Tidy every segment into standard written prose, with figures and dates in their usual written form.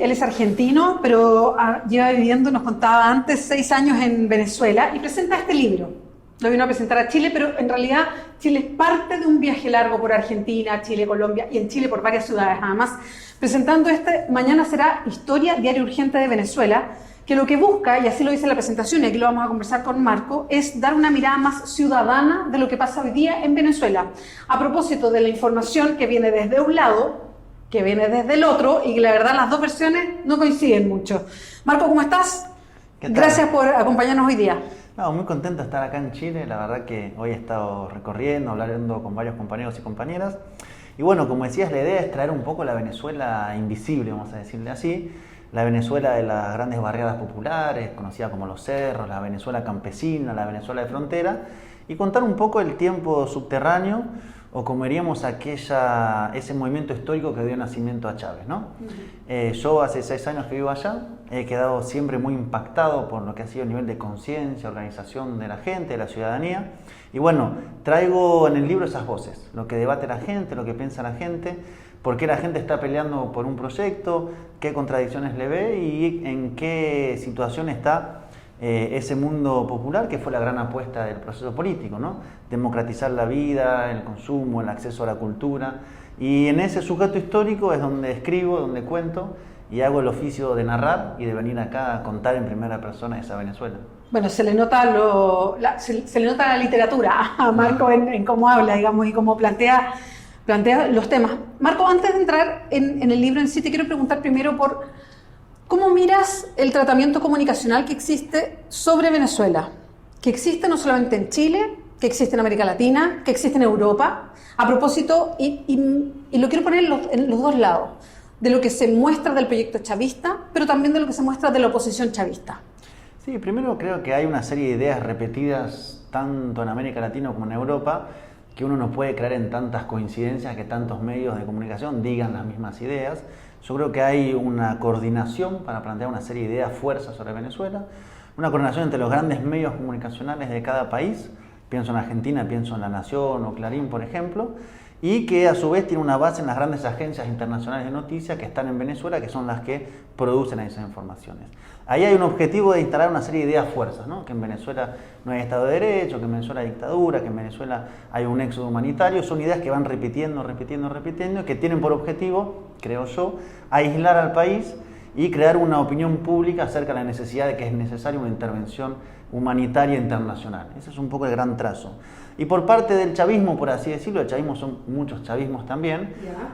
él es argentino, pero lleva viviendo, nos contaba antes, 6 años en Venezuela y presenta este libro. Lo vino a presentar a Chile, pero en realidad Chile es parte de un viaje largo por Argentina, Chile, Colombia y en Chile por varias ciudades. Además, presentando mañana será Historia Diario Urgente de Venezuela, que lo que busca, y así lo dice en la presentación, y aquí lo vamos a conversar con Marco, es dar una mirada más ciudadana de lo que pasa hoy día en Venezuela, a propósito de la información que viene desde un lado, que viene desde el otro, y que la verdad las dos versiones no coinciden mucho. Marco, ¿cómo estás? ¿Qué tal? Gracias por acompañarnos hoy día. No, muy contento de estar acá en Chile, la verdad que hoy he estado recorriendo, hablando con varios compañeros y compañeras. Y bueno, como decías, la idea es traer un poco la Venezuela invisible, vamos a decirle así, la Venezuela de las grandes barriadas populares, conocida como los cerros, la Venezuela campesina, la Venezuela de frontera, y contar un poco el tiempo subterráneo, o como diríamos ese movimiento histórico que dio nacimiento a Chávez, ¿no? Yo hace 6 años que vivo allá, he quedado siempre muy impactado por lo que ha sido el nivel de conciencia, organización de la gente, de la ciudadanía, y bueno, traigo en el libro esas voces, lo que debate la gente, lo que piensa la gente, por qué la gente está peleando por un proyecto, qué contradicciones le ve y en qué situación está ese mundo popular que fue la gran apuesta del proceso político, ¿no? Democratizar la vida, el consumo, el acceso a la cultura, y en ese sujeto histórico es donde escribo, donde cuento y hago el oficio de narrar y de venir acá a contar en primera persona esa Venezuela. Bueno, se le nota se le nota la literatura a Marco en cómo habla, digamos, y cómo plantea los temas. Marco, antes de entrar en el libro en sí, te quiero preguntar primero por ¿cómo miras el tratamiento comunicacional que existe sobre Venezuela? Que existe no solamente en Chile, que existe en América Latina, que existe en Europa. A propósito, y lo quiero poner en los dos lados, de lo que se muestra del proyecto chavista, pero también de lo que se muestra de la oposición chavista. Sí, primero creo que hay una serie de ideas repetidas tanto en América Latina como en Europa, que uno no puede creer en tantas coincidencias que tantos medios de comunicación digan las mismas ideas. Yo creo que hay una coordinación para plantear una serie de ideas fuerzas sobre Venezuela, una coordinación entre los grandes medios comunicacionales de cada país, pienso en Argentina, pienso en La Nación o Clarín, por ejemplo, y que a su vez tiene una base en las grandes agencias internacionales de noticias que están en Venezuela, que son las que producen esas informaciones. Ahí hay un objetivo de instalar una serie de ideas fuerzas, ¿no? Que en Venezuela no hay Estado de Derecho, que en Venezuela hay dictadura, que en Venezuela hay un éxodo humanitario. Son ideas que van repitiendo, y que tienen por objetivo, creo yo, aislar al país y crear una opinión pública acerca de la necesidad de que es necesaria una intervención humanitaria internacional. Ese es un poco el gran trazo. Y por parte del chavismo, por así decirlo, el chavismo son muchos chavismos también,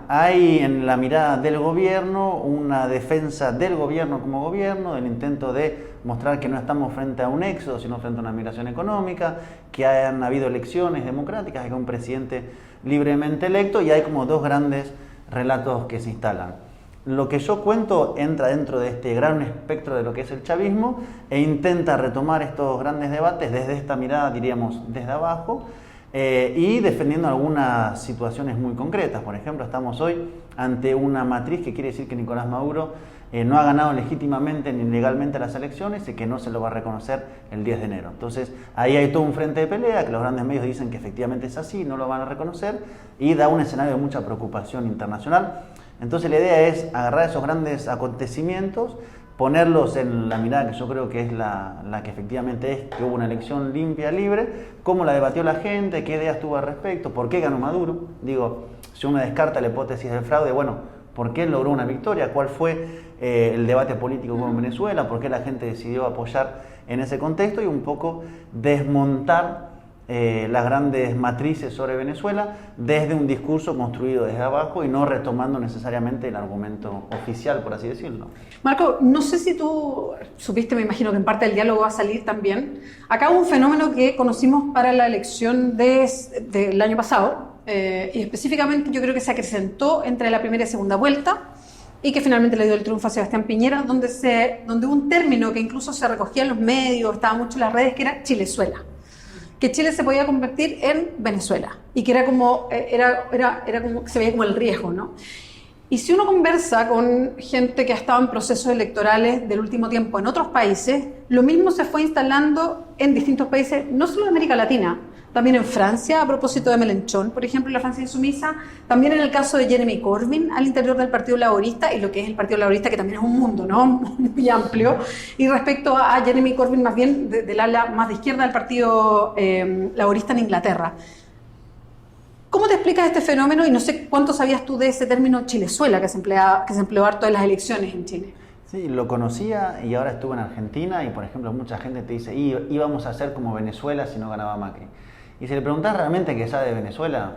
hay en la mirada del gobierno una defensa del gobierno como gobierno, del intento de mostrar que no estamos frente a un éxodo, sino frente a una migración económica, que han habido elecciones democráticas, hay un presidente libremente electo, y hay como dos grandes relatos que se instalan. Lo que yo cuento entra dentro de este gran espectro de lo que es el chavismo e intenta retomar estos grandes debates desde esta mirada, diríamos, desde abajo, y defendiendo algunas situaciones muy concretas. Por ejemplo, estamos hoy ante una matriz que quiere decir que Nicolás Maduro no ha ganado legítimamente ni legalmente las elecciones y que no se lo va a reconocer el 10 de enero. Entonces, ahí hay todo un frente de pelea, que los grandes medios dicen que efectivamente es así, no lo van a reconocer, y da un escenario de mucha preocupación internacional. Entonces la idea es agarrar esos grandes acontecimientos, ponerlos en la mirada que yo creo que es la que efectivamente es, que hubo una elección limpia, libre, cómo la debatió la gente, qué ideas tuvo al respecto, por qué ganó Maduro. Digo, si uno descarta la hipótesis del fraude, bueno, ¿por qué logró una victoria? ¿Cuál fue el debate político en Venezuela? ¿Por qué la gente decidió apoyar en ese contexto? Y un poco desmontar las grandes matrices sobre Venezuela desde un discurso construido desde abajo y no retomando necesariamente el argumento oficial, por así decirlo. Marco, no sé si tú supiste, me imagino que en parte del diálogo va a salir también. Acá hubo un fenómeno que conocimos para la elección del año pasado, y específicamente yo creo que se acrecentó entre la primera y segunda vuelta, y que finalmente le dio el triunfo a Sebastián Piñera, donde hubo un término que incluso se recogía en los medios, estaba mucho en las redes, que era Chilezuela. Que Chile se podía convertir en Venezuela y que era como se veía como el riesgo, ¿no? Y si uno conversa con gente que ha estado en procesos electorales del último tiempo en otros países, lo mismo se fue instalando en distintos países, no solo de América Latina, también en Francia, a propósito de Mélenchon, por ejemplo, la Francia insumisa, también en el caso de Jeremy Corbyn al interior del Partido Laborista, y lo que es el Partido Laborista, que también es un mundo, ¿no? Muy amplio, y respecto a Jeremy Corbyn más bien del ala más de izquierda del Partido Laborista en Inglaterra. ¿Cómo te explicas este fenómeno? Y no sé cuánto sabías tú de ese término Chilezuela que se empleó harto en las elecciones en Chile. Sí, lo conocía y ahora estuve en Argentina y, por ejemplo, mucha gente te dice, íbamos a ser como Venezuela si no ganaba Macri. Y si le preguntás realmente qué sabe de Venezuela,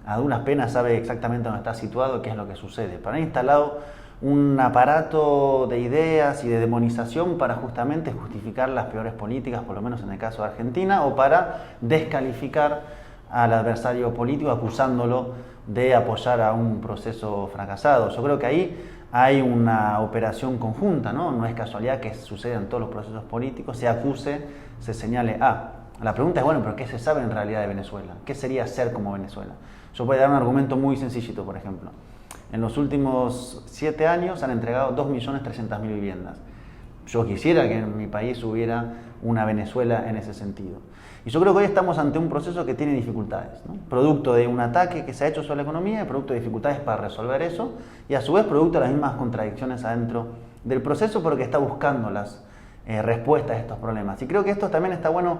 a duras penas sabe exactamente dónde está situado, qué es lo que sucede. Pero han instalado un aparato de ideas y de demonización para justamente justificar las peores políticas, por lo menos en el caso de Argentina, o para descalificar al adversario político acusándolo de apoyar a un proceso fracasado. Yo creo que ahí hay una operación conjunta, ¿no? No es casualidad que suceda en todos los procesos políticos, se acuse, se señale a. La pregunta es, bueno, ¿pero qué se sabe en realidad de Venezuela? ¿Qué sería ser como Venezuela? Yo puedo dar un argumento muy sencillito, por ejemplo. En los últimos 7 años han entregado 2.300.000 viviendas. Yo quisiera que en mi país hubiera una Venezuela en ese sentido. Y yo creo que hoy estamos ante un proceso que tiene dificultades, ¿no? Producto de un ataque que se ha hecho sobre la economía, y producto de dificultades para resolver eso, y a su vez producto de las mismas contradicciones adentro del proceso, porque está buscando las respuestas a estos problemas. Y creo que esto también está bueno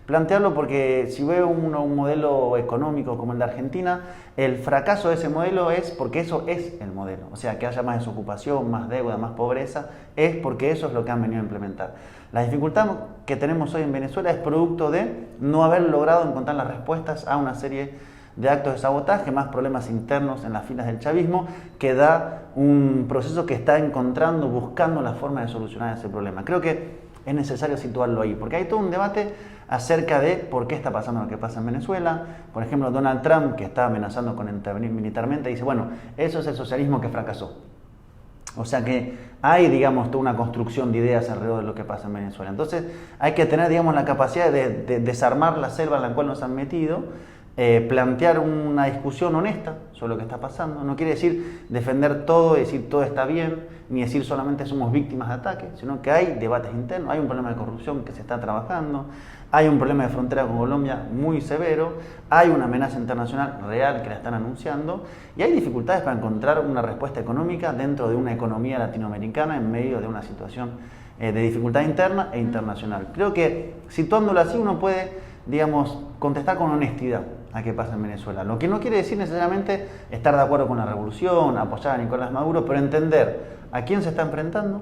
plantearlo, porque si veo un modelo económico como el de Argentina, el fracaso de ese modelo es porque eso es el modelo. O sea, que haya más desocupación, más deuda, más pobreza, es porque eso es lo que han venido a implementar. La dificultad que tenemos hoy en Venezuela es producto de no haber logrado encontrar las respuestas a una serie de actos de sabotaje, más problemas internos en las filas del chavismo, que da un proceso que está buscando la forma de solucionar ese problema. Creo que es necesario situarlo ahí, porque hay todo un debate acerca de por qué está pasando lo que pasa en Venezuela. Por ejemplo, Donald Trump, que está amenazando con intervenir militarmente, dice, bueno, eso es el socialismo que fracasó. O sea que hay, digamos, toda una construcción de ideas alrededor de lo que pasa en Venezuela. Entonces hay que tener, digamos, la capacidad de desarmar la selva en la cual nos han metido, plantear una discusión honesta sobre lo que está pasando. No quiere decir defender todo y decir todo está bien, ni decir solamente somos víctimas de ataques, sino que hay debates internos, hay un problema de corrupción que se está trabajando, hay un problema de frontera con Colombia muy severo, hay una amenaza internacional real que la están anunciando, y hay dificultades para encontrar una respuesta económica dentro de una economía latinoamericana en medio de una situación de dificultad interna e internacional. Creo que situándolo así uno puede, digamos, contestar con honestidad a qué pasa en Venezuela. Lo que no quiere decir necesariamente estar de acuerdo con la revolución, apoyar a Nicolás Maduro, pero entender a quién se está enfrentando,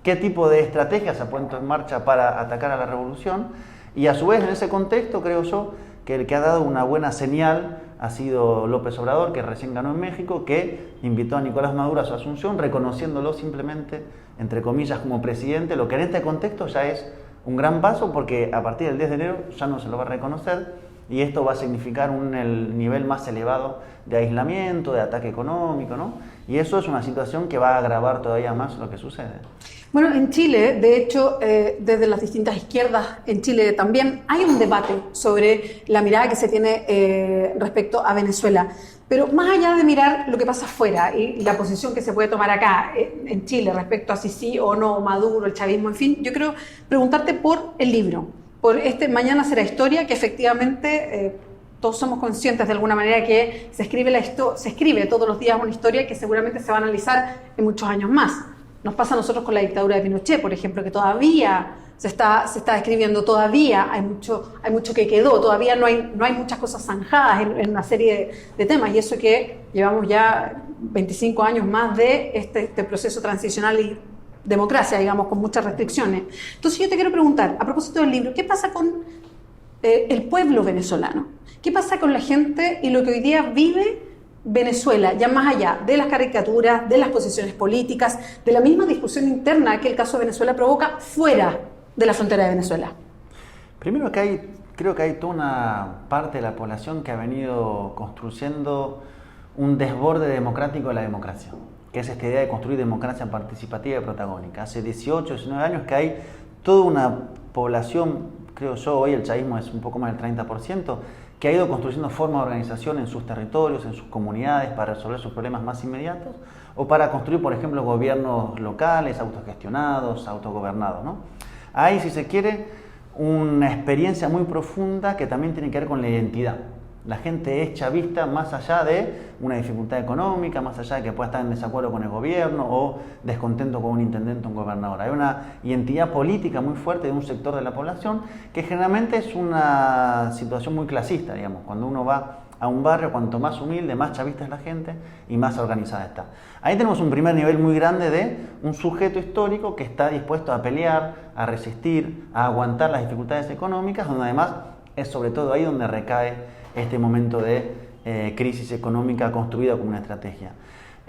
qué tipo de estrategias se ha puesto en marcha para atacar a la revolución, y a su vez en ese contexto creo yo que el que ha dado una buena señal ha sido López Obrador, que recién ganó en México, que invitó a Nicolás Maduro a su asunción, reconociéndolo simplemente, entre comillas, como presidente, lo que en este contexto ya es un gran paso, porque a partir del 10 de enero ya no se lo va a reconocer, y esto va a significar el nivel más elevado de aislamiento, de ataque económico, ¿no? Y eso es una situación que va a agravar todavía más lo que sucede. Bueno, en Chile, de hecho, desde las distintas izquierdas en Chile también hay un debate sobre la mirada que se tiene respecto a Venezuela. Pero más allá de mirar lo que pasa afuera y la posición que se puede tomar acá en Chile respecto a si sí o no, Maduro, el chavismo, en fin, yo quiero preguntarte por el libro, por Mañana será historia, que efectivamente todos somos conscientes de alguna manera que se escribe todos los días una historia que seguramente se va a analizar en muchos años más. Nos pasa a nosotros con la dictadura de Pinochet, por ejemplo, que todavía se está escribiendo, todavía hay mucho que quedó, todavía no hay muchas cosas zanjadas en una serie de temas, y eso que llevamos ya 25 años más de este proceso transicional y democracia, digamos, con muchas restricciones. Entonces yo te quiero preguntar, a propósito del libro, ¿qué pasa con el pueblo venezolano? ¿Qué pasa con la gente y lo que hoy día vive Venezuela, ya más allá de las caricaturas, de las posiciones políticas, de la misma discusión interna que el caso de Venezuela provoca fuera de la frontera de Venezuela? Primero que creo que hay toda una parte de la población que ha venido construyendo un desborde democrático de la democracia, que es esta idea de construir democracia participativa y protagónica. Hace 18, 19 años que hay toda una población, creo yo, hoy el chavismo es un poco más del 30%, que ha ido construyendo formas de organización en sus territorios, en sus comunidades, para resolver sus problemas más inmediatos, o para construir, por ejemplo, gobiernos locales, autogestionados, autogobernados, ¿no? Hay, si se quiere, una experiencia muy profunda que también tiene que ver con la identidad. La gente es chavista más allá de una dificultad económica, más allá de que pueda estar en desacuerdo con el gobierno o descontento con un intendente o un gobernador. Hay una identidad política muy fuerte de un sector de la población que generalmente es una situación muy clasista, digamos. Cuando uno va a un barrio, cuanto más humilde, más chavista es la gente y más organizada está. Ahí tenemos un primer nivel muy grande de un sujeto histórico que está dispuesto a pelear, a resistir, a aguantar las dificultades económicas, donde además es sobre todo ahí donde recae este momento de crisis económica construida como una estrategia.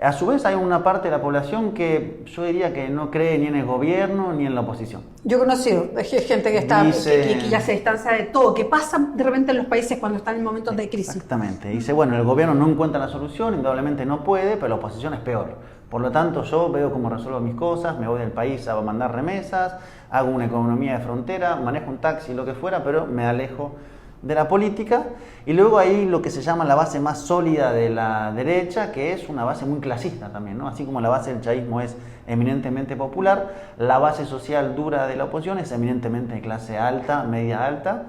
A su vez hay una parte de la población que yo diría que no cree ni en el gobierno ni en la oposición. Yo he conocido gente que está que ya se distancia de todo, que pasa de repente en los países cuando están en momentos de crisis. Exactamente. Dice, bueno, el gobierno no encuentra la solución, indudablemente no puede, pero la oposición es peor. Por lo tanto, yo veo cómo resuelvo mis cosas, me voy del país a mandar remesas, hago una economía de frontera, manejo un taxi, lo que fuera, pero me alejo de la política. Y luego hay lo que se llama la base más sólida de la derecha, que es una base muy clasista también, ¿no? Así como la base del chavismo es eminentemente popular, la base social dura de la oposición es eminentemente de clase alta, media alta,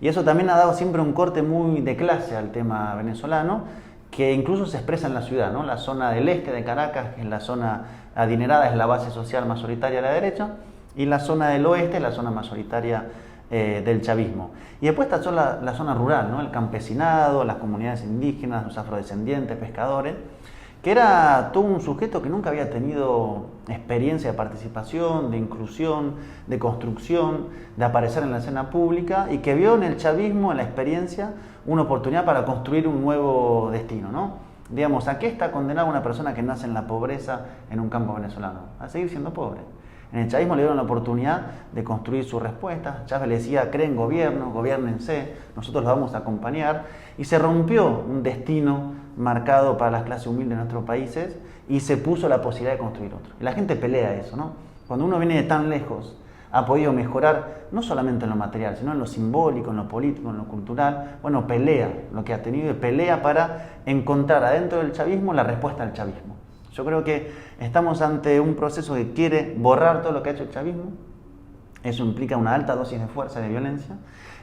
y eso también ha dado siempre un corte muy de clase al tema venezolano, que incluso se expresa en la ciudad, ¿no? La zona del este de Caracas, que es la zona adinerada, es la base social mayoritaria de la derecha, y la zona del oeste es la zona mayoritaria del chavismo. Y después está la zona rural, ¿no? El campesinado, las comunidades indígenas, los afrodescendientes, pescadores, que era todo un sujeto que nunca había tenido experiencia de participación, de inclusión, de construcción, de aparecer en la escena pública y que vio en el chavismo, en la experiencia, una oportunidad para construir un nuevo destino, ¿no? Digamos, ¿a qué está condenada una persona que nace en la pobreza en un campo venezolano? A seguir siendo pobre. En el chavismo le dieron la oportunidad de construir sus respuestas. Chávez le decía, creen gobierno, gobiernense, nosotros los vamos a acompañar. Y se rompió un destino marcado para las clases humildes de nuestros países y se puso la posibilidad de construir otro. Y la gente pelea eso, ¿no? Cuando uno viene de tan lejos, ha podido mejorar no solamente en lo material, sino en lo simbólico, en lo político, en lo cultural. Bueno, pelea lo que ha tenido y pelea para encontrar adentro del chavismo la respuesta al chavismo. Yo creo que estamos ante un proceso que quiere borrar todo lo que ha hecho el chavismo. Eso implica una alta dosis de fuerza y de violencia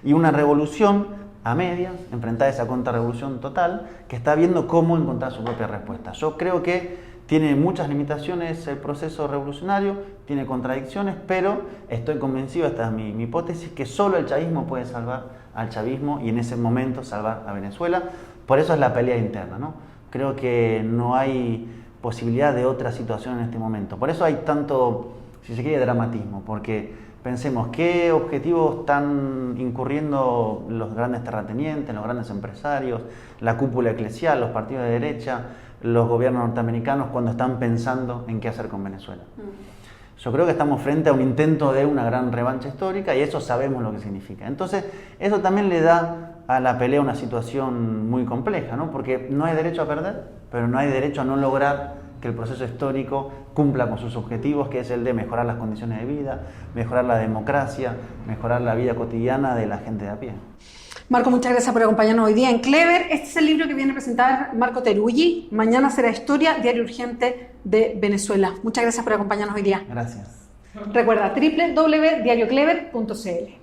y una revolución a medias, enfrentada a esa contrarrevolución total, que está viendo cómo encontrar su propia respuesta. Yo creo que tiene muchas limitaciones el proceso revolucionario, tiene contradicciones, pero estoy convencido, esta es mi hipótesis, que solo el chavismo puede salvar al chavismo y en ese momento salvar a Venezuela. Por eso es la pelea interna, ¿no? Creo que no hay posibilidad de otra situación en este momento. Por eso hay tanto, si se quiere, dramatismo, porque pensemos qué objetivos están incurriendo los grandes terratenientes, los grandes empresarios, la cúpula eclesial, los partidos de derecha, los gobiernos norteamericanos cuando están pensando en qué hacer con Venezuela. Yo creo que estamos frente a un intento de una gran revancha histórica y eso sabemos lo que significa. Entonces, eso también le da a la pelea una situación muy compleja, ¿no? Porque no hay derecho a perder, pero no hay derecho a no lograr que el proceso histórico cumpla con sus objetivos, que es el de mejorar las condiciones de vida, mejorar la democracia, mejorar la vida cotidiana de la gente de a pie. Marco, muchas gracias por acompañarnos hoy día en Clever. Este es el libro que viene a presentar Marco Teruggi. Mañana será Historia, Diario Urgente de Venezuela. Muchas gracias por acompañarnos hoy día. Gracias. Recuerda, www.diarioclever.cl.